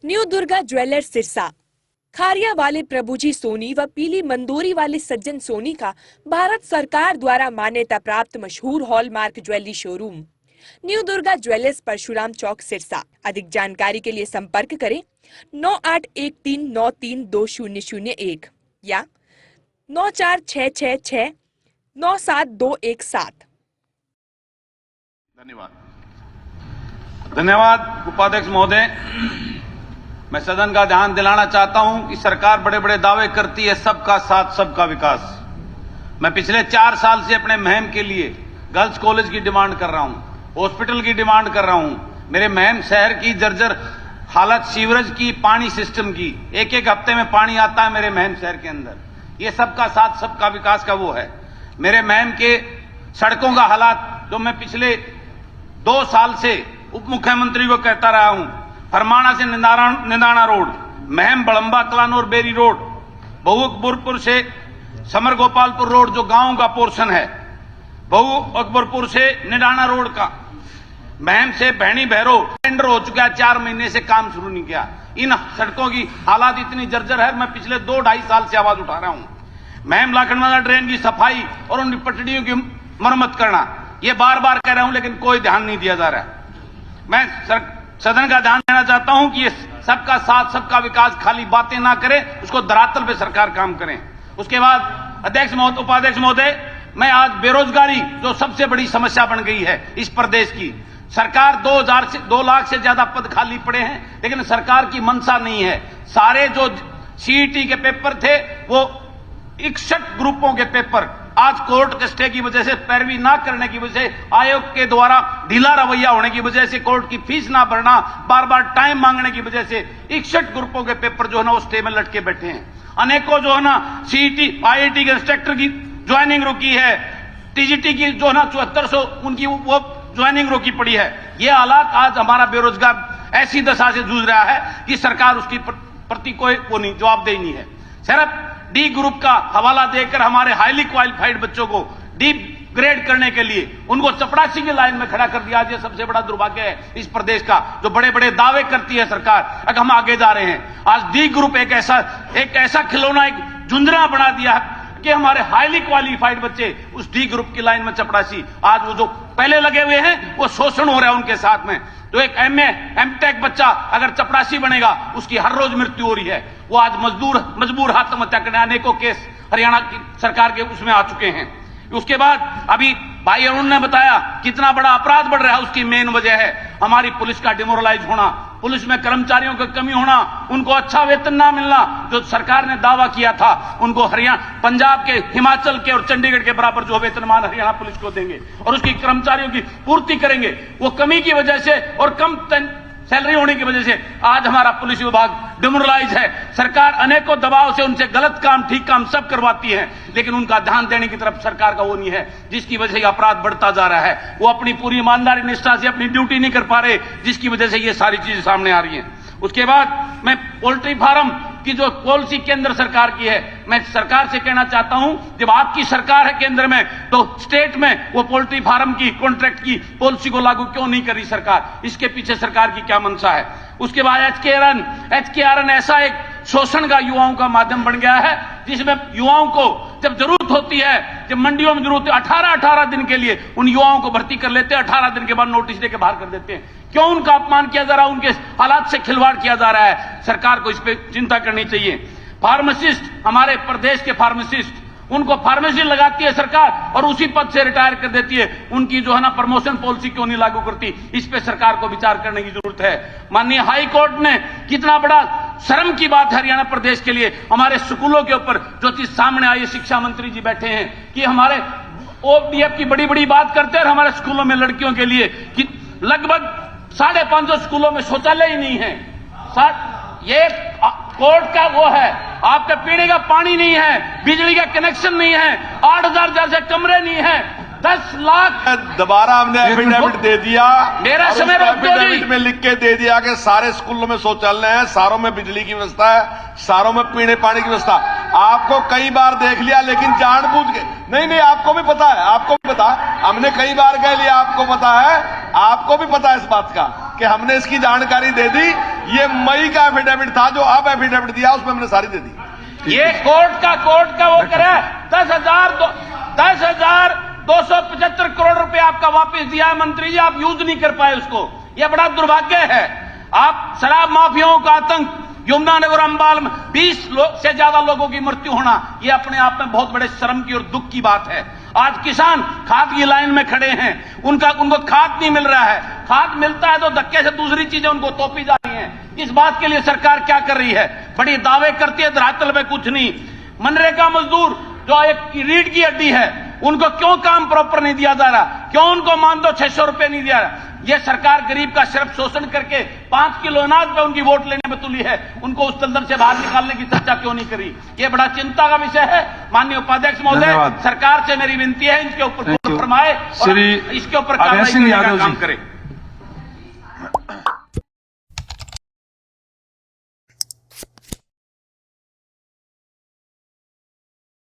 New Durga jewellers Sirsa. Khariya वाले प्रभुजी सोनी व पीली मंदोरी वाले सज्जन सोनी का भारत सरकार द्वारा मान्यता प्राप्त मशहूर hallmark jewellery showroom new Durga jewellers Parshuram chowk Sirsa. अधिक जानकारी के लिए संपर्क करें 9813932001 या 9466697217। धन्यवाद उपाध्यक्ष महोदय। मैं सदन का ध्यान दिलाना चाहता हूं कि सरकार बड़े बड़े दावे करती है, सबका साथ सबका विकास। मैं पिछले 4 साल से अपने महम के लिए गर्ल्स कॉलेज की डिमांड कर रहा हूं, हॉस्पिटल की डिमांड कर रहा हूं। मेरे महम शहर की जर्जर हालत, सीवरेज की, पानी सिस्टम की, एक एक हफ्ते में पानी आता है मेरे महम शहर के अंदर। ये सबका साथ सबका विकास का वो है। मेरे महम के सड़कों का हालात जो मैं पिछले 2 साल से उप मुख्यमंत्री को कहता रहा हूं, फरमाना से निदाना रोड, महम बड़ंबा कलानौर बेरी रोड, बहु अकबरपुर से समर गोपालपुर रोड जो गांव का पोर्शन है, बहु अकबरपुर से निदाना रोड का, महम से भैणी भैरो टेंडर हो चुका है, 4 महीने से काम शुरू नहीं किया। इन सड़कों की हालात इतनी जर्जर है, मैं पिछले 2-2.5 साल से आवाज उठा रहा हूं। महम लाखनवाला ड्रेन की सफाई और उन पटड़ियों की मरम्मत करना, ये बार बार कह रहा हूं लेकिन कोई ध्यान नहीं दिया जा रहा है। मैं सदन का ध्यान देना चाहता हूं कि ये सबका साथ सबका विकास खाली बातें ना करें, उसको धरातल पे सरकार काम करें। उसके बाद अध्यक्ष महोदय, उपाध्यक्ष महोदय, मैं आज बेरोजगारी जो सबसे बड़ी समस्या बन गई है इस प्रदेश की, सरकार 2 लाख से ज्यादा पद खाली पड़े हैं, लेकिन सरकार की मंशा नहीं है। सारे जो सीईटी के पेपर थे वो 61 ग्रुपों के पेपर आज कोर्ट के स्टे की वजह से, पैरवी ना करने की वजह से, आयोग के द्वारा ढीला रवैया होने की वजह से, कोर्ट की फीस ना भरना, बार बार टाइम मांगने की वजह से 61 ग्रुपों के पेपर जो है ना वो स्टे में लटके बैठे हैं। अनेकों जो है ना सीईटी, आईआईटी के इंस्ट्रक्टर की ज्वाइनिंग रुकी है, टीजीटी की जो है ना 7400 उनकी वो ज्वाइनिंग रोकी पड़ी है। ये हालात आज हमारा बेरोजगार ऐसी दशा से जूझ रहा है कि सरकार उसकी प्रति कोई वो नहीं, जवाबदेही नहीं है। सिर्फ डी ग्रुप का हवाला देकर हमारे हाईली क्वालिफाइड बच्चों को डी ग्रेड करने के लिए उनको चपरासी की लाइन में खड़ा कर दिया। आज ये सबसे बड़ा दुर्भाग्य है इस प्रदेश का, जो बड़े बड़े दावे करती है सरकार, अगर हम आगे जा रहे हैं। आज डी ग्रुप एक ऐसा खिलौना, एक जुंजरा बना दिया कि हमारे हाईली क्वालिफाइड बच्चे उस डी ग्रुप की लाइन में चपरासी, आज वो जो पहले लगे हुए हैं वो शोषण हो रहा है उनके साथ में। तो एक एमए एमटेक बच्चा अगर चपरासी बनेगा, उसकी हर रोज मृत्यु हो रही है। वो आज मजबूर आत्महत्या करने, अनेकों केस हरियाणा की सरकार के उसमें आ चुके हैं। उसके बाद अभी भाई अरुण ने बताया कितना बड़ा अपराध बढ़ रहा है, उसकी मेन वजह है हमारी पुलिस का डिमोरलाइज होना, पुलिस में कर्मचारियों की कमी होना, उनको अच्छा वेतन ना मिलना। जो सरकार ने दावा किया था उनको हरियाणा, पंजाब के, हिमाचल के और चंडीगढ़ के बराबर जो वेतनमान हरियाणा पुलिस को देंगे और उसकी कर्मचारियों की पूर्ति करेंगे, वो कमी की वजह से और कम सैलरी होने की वजह से आज हमारा पुलिस विभाग डिमोरलाइज है। सरकार अनेकों दबाव से उनसे गलत काम, ठीक काम सब करवाती है, लेकिन उनका ध्यान देने की तरफ सरकार का वो नहीं है, जिसकी वजह से अपराध बढ़ता जा रहा है। वो अपनी पूरी ईमानदारी निष्ठा से अपनी ड्यूटी नहीं कर पा रहे, जिसकी वजह से ये सारी चीजें सामने आ रही हैं। उसके बाद मैं पोल्ट्री फार्म की जो पॉलिसी केंद्र सरकार की है, मैं सरकार से कहना चाहता हूं, जब आपकी सरकार है केंद्र में, तो स्टेट में वो पोल्ट्री फार्म की कॉन्ट्रैक्ट की पॉलिसी को लागू क्यों नहीं कर रही सरकार? इसके पीछे सरकार की क्या मंशा है? उसके बाद एचकेआरएन ऐसा एक शोषण का युवाओं का माध्यम बन गया है, जिसमें युवाओं को जब जरूरत होती है, जब मंडियों में जरूरत है, 18 दिन के लिए उन युवाओं को भर्ती कर लेते हैं, 18 दिन के बाद नोटिस देकर बाहर कर देते हैं। क्यों उनका अपमान किया जा रहा है? उनके हालात से खिलवाड़ किया जा रहा है। सरकार को इस पे चिंता करनी चाहिए। फार्मासिस्ट, हमारे प्रदेश के फार्मासिस्ट, उनको फार्मेसी लगाती है सरकार और उसी पद से रिटायर कर देती है। उनकी जो है ना प्रमोशन पॉलिसी क्यों नहीं लागू करती? इस पे सरकार को विचार करने की जरूरत है। माननीय हाई कोर्ट ने कितना बड़ा शर्म की बात है हरियाणा प्रदेश के लिए, हमारे स्कूलों के ऊपर जो चीज सामने आई, शिक्षा मंत्री जी बैठे हैं कि हमारे ओडीएफ की बड़ी बड़ी बात करते हैं, हमारे स्कूलों में लड़कियों के लिए कि लगभग 550 स्कूलों में शौचालय ही नहीं है। ये कोर्ट का वो है, आपके पीने का पानी नहीं है, बिजली का कनेक्शन नहीं है, 8000 जैसे कमरे नहीं है, 10 लाख। दोबारा हमने एफिडेविट दे दिया, मेरा समय एफिडेविट में लिख के दे दिया कि सारे स्कूलों में शौचालय है, सारों में बिजली की व्यवस्था है, सारों में पीने पानी की व्यवस्था। आपको कई बार देख लिया, लेकिन जानबूझ के नहीं, आपको भी पता है, आपको भी पता है, हमने कई बार कह लिया, आपको पता है, आपको भी पता है इस बात का। कि हमने इसकी जानकारी दे दी। ये मई का एफिडेविट था, जो अब एफिडेविट दिया उसमें हमने सारी दे दी। ये कोर्ट का वो करे 10,275 करोड़ रुपए आपका वापस दिया है मंत्री जी, आप यूज नहीं कर पाए उसको। ये बड़ा दुर्भाग्य है। आप शराब माफियाओं का आतंक, यमुनानगर अंबाल में 20 से ज्यादा लोगों की मृत्यु होना, ये अपने आप में बहुत बड़े शर्म की और दुख की बात है। आज किसान खाद की लाइन में खड़े हैं, उनको खाद नहीं मिल रहा है। खाद मिलता है तो धक्के से दूसरी चीजें उनको तोपी जा रही हैं। इस बात के लिए सरकार क्या कर रही है? बड़ी दावे करती है, धरातल में कुछ नहीं। मनरेगा मजदूर जो एक रीढ़ की हड्डी है, उनको क्यों काम प्रॉपर नहीं दिया जा रहा? क्यों उनको मान दो 600 रुपए नहीं दिया रहा? ये सरकार गरीब का सिर्फ शोषण करके 5 किलो अनाज पे उनकी वोट लेने में तुली है। उनको उस दलदल से बाहर निकालने की चर्चा क्यों नहीं करी? ये बड़ा चिंता का विषय है। माननीय उपाध्यक्ष महोदय, सरकार से मेरी विनती है, इनके ऊपर फरमाए और इसके ऊपर कार्रवाई करने का काम करे।